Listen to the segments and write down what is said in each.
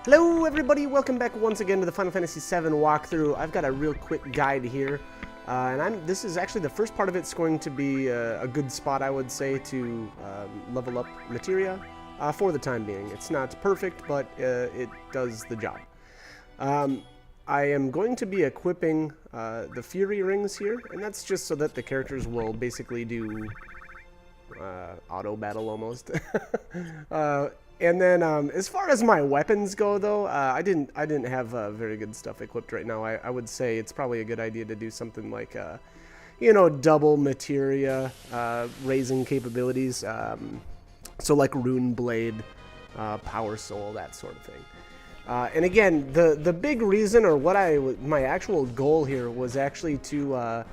Hello everybody, welcome back once again to the Final Fantasy VII walkthrough. I've got a real quick guide here, and this is actually the first part of it's going to be a good spot, I would say, to level up materia for the time being. It's not perfect, but it does the job. I am going to be equipping the Fury Rings here, and that's just so that the characters will basically do auto battle almost. And then as far as my weapons go, though, I didn't have very good stuff equipped right now. I would say it's probably a good idea to do something like double materia raising capabilities. So like Rune Blade, Power Soul, that sort of thing. And again, the big reason, or my actual goal here was actually to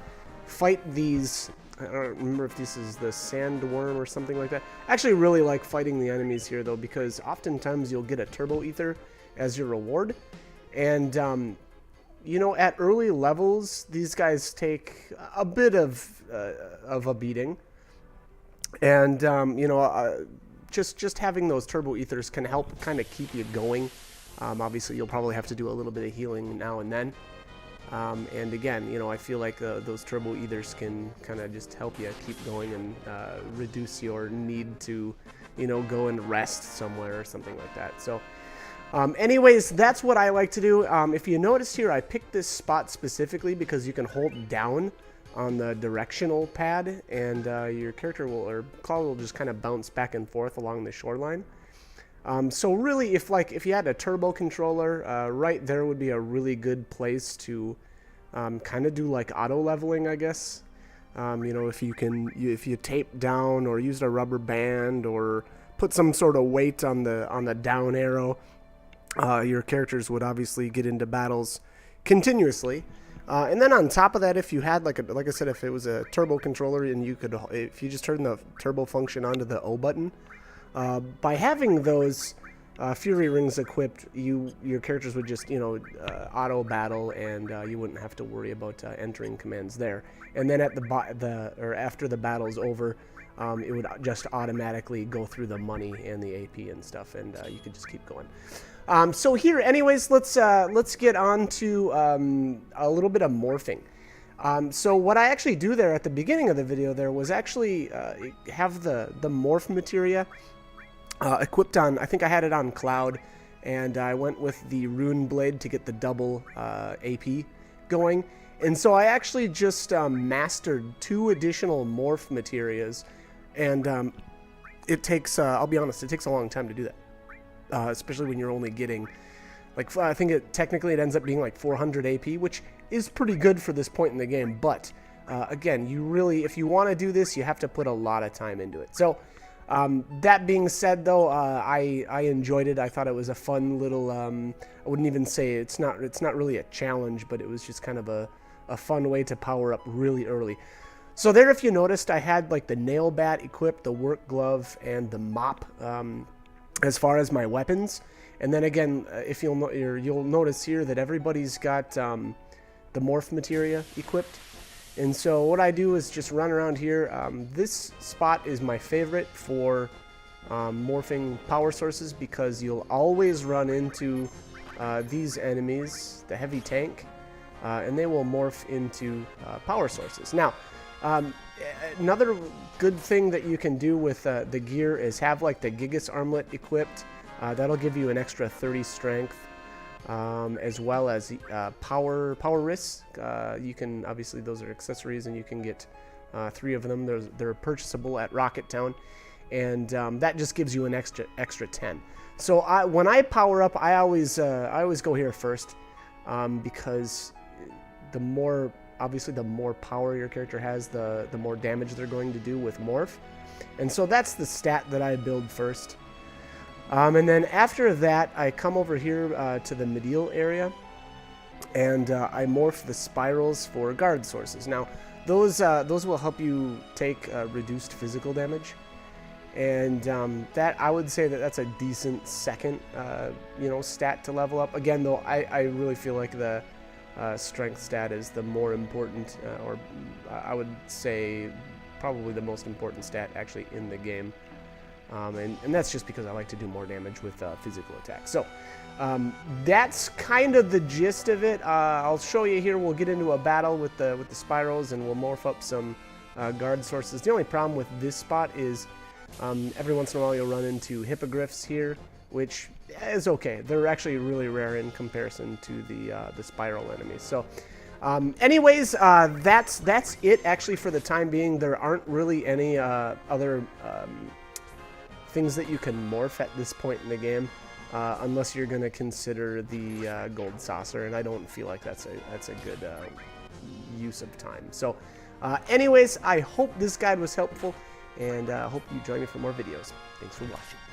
fight these. I don't remember if this is the sandworm or something like that. I actually really like fighting the enemies here, though, because oftentimes you'll get a turbo ether as your reward. And, at early levels, these guys take a bit of a beating. And, just having those turbo ethers can help kind of keep you going. Obviously, you'll probably have to do a little bit of healing now and then. And again, I feel like those turbo ethers can kind of just help you keep going and reduce your need to, go and rest somewhere or something like that. So, anyways, that's what I like to do. If you notice here, I picked this spot specifically because you can hold down on the directional pad, and your character or claw will just kind of bounce back and forth along the shoreline. So really, if you had a turbo controller, right there would be a really good place to kind of do like auto leveling, I guess. If you tape down or use a rubber band or put some sort of weight on the down arrow, your characters would obviously get into battles continuously. And then on top of that, if you had like I said, if it was a turbo controller and if you just turned the turbo function onto the O button. By having those Fury Rings equipped, your characters would just auto battle, and you wouldn't have to worry about entering commands there. And then at after the battle's over, it would just automatically go through the money and the AP and stuff, and you could just keep going. So here, anyways, let's get on to a little bit of morphing. So what I actually do there at the beginning of the video there was actually have the morph materia equipped on, I think I had it on Cloud, and I went with the Rune Blade to get the double AP going. And so I actually just mastered 2 additional morph materias, and it takes, I'll be honest, it takes a long time to do that, especially when you're only getting, like, I think technically it ends up being like 400 AP, which is pretty good for this point in the game, but again, if you want to do this, you have to put a lot of time into it. So that being said, though, I enjoyed it. I thought it was a fun little, I wouldn't even say it's not really a challenge, but it was just kind of a fun way to power up really early. So there, if you noticed, I had like the nail bat equipped, the work glove, and the mop as far as my weapons. And then again, if you'll notice here that everybody's got the morph materia equipped. And so what I do is just run around here. This spot is my favorite for morphing power sources because you'll always run into these enemies, the heavy tank, and they will morph into power sources. Now, another good thing that you can do with the gear is have like the Gigas armlet equipped. That'll give you an extra 30 strength. As well as power wrists. You can, obviously, those are accessories, and you can get 3 of them. They're purchasable at Rocket Town, and that just gives you an extra 10. So when I power up, I always go here first, because the more power your character has, the more damage they're going to do with morph, and so that's the stat that I build first. And then after that, I come over here to the medial area, and I morph the spirals for guard sources. Now, those will help you take reduced physical damage, and that, I would say that's a decent second, stat to level up. Again, though, I really feel like the strength stat is the more important, or I would say probably the most important stat actually in the game. And that's just because I like to do more damage with physical attacks. So that's kind of the gist of it. I'll show you here. We'll get into a battle with the spirals, and we'll morph up some guard sources. The only problem with this spot is every once in a while you'll run into hippogriffs here, which is okay. They're actually really rare in comparison to the spiral enemies. So anyways, that's it actually for the time being. There aren't really any other things that you can morph at this point in the game, unless you're going to consider the gold saucer, and I don't feel like that's a good use of time. So anyways, I hope this guide was helpful, and hope you join me for more videos. Thanks for watching.